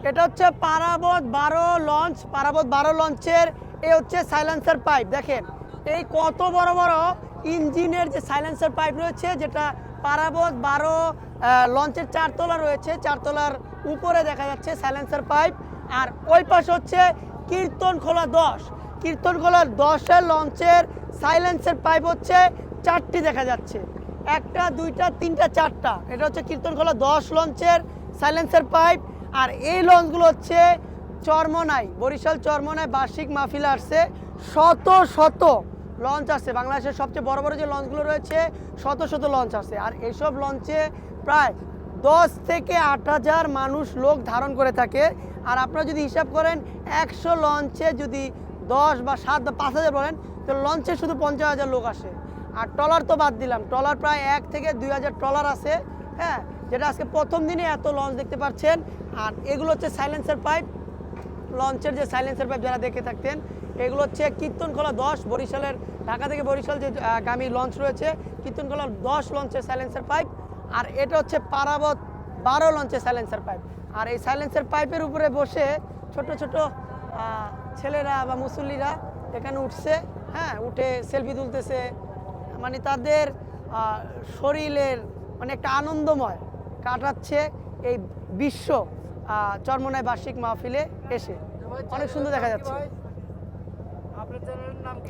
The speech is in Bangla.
এটা হচ্ছে পারাবত 12 লঞ্চ, পারাবত 12 লঞ্চের এই হচ্ছে সাইলেন্সার পাইপ। দেখেন এই কত বড় বড় ইঞ্জিনের যে সাইলেন্সার পাইপ রয়েছে, যেটা পারাবত 12 লঞ্চের 4 তলা রয়েছে, 4 তলার উপরে দেখা যাচ্ছে সাইলেন্সার পাইপ। আর ওই পাশে হচ্ছে কীর্তনখোলা 10, কীর্তনখোলা 10-এর লঞ্চের সাইলেন্সার পাইপ হচ্ছে 4টি দেখা যাচ্ছে, 1টা 2টা 3টা 4টা। এটা হচ্ছে কীর্তনখোলা 10 লঞ্চের সাইলেন্সার পাইপ। আর এই লঞ্চগুলো হচ্ছে চরমনাই, বরিশাল চরমনায় বার্ষিক মাহফিলে আসছে। শত শত লঞ্চ আসছে, বাংলাদেশের সবচেয়ে বড় বড় যে লঞ্চগুলো রয়েছে শত শত লঞ্চ আসছে। আর এইসব লঞ্চে প্রায় 10 থেকে 8,000 মানুষ লোক ধারণ করে থাকে। আর আপনারা যদি হিসাব করেন 100 লঞ্চে যদি 10 বা 7 বা 5,000 বলেন, তো লঞ্চে শুধু 50,000 লোক আসে। আর ট্রলার তো বাদ দিলাম, ট্রলার প্রায় 1 থেকে 2,000 ট্রলার আছে, হ্যাঁ, যেটা আজকে প্রথম দিনে এত লঞ্চ দেখতে পাচ্ছেন। আর এগুলো হচ্ছে সাইলেন্সার পাইপ, লঞ্চের যে সাইলেন্সার পাইপ যারা দেখে থাকতেন, এগুলো হচ্ছে কীর্তনখোলা 10, বরিশালের, ঢাকা থেকে বরিশাল যে গামী লঞ্চ রয়েছে, কীর্তনখোলা 10 লঞ্চের সাইলেন্সার পাইপ। আর এটা হচ্ছে পারাবত 12 লঞ্চের সাইলেন্সার পাইপ। আর এই সাইলেন্সার পাইপের উপরে বসে ছোট ছোট ছেলেরা বা মুসল্লিরা এখানে উঠছে, হ্যাঁ, উঠে সেলফি তুলতেছে। মানে তাদের শরীরের মানে একটা আনন্দময় কাটাচ্ছে এই বিশ্ব চরমনাই বার্ষিক মাহফিলে এসে। অনেক সুন্দর দেখা যাচ্ছে। আপনার চ্যানেলের নাম কি?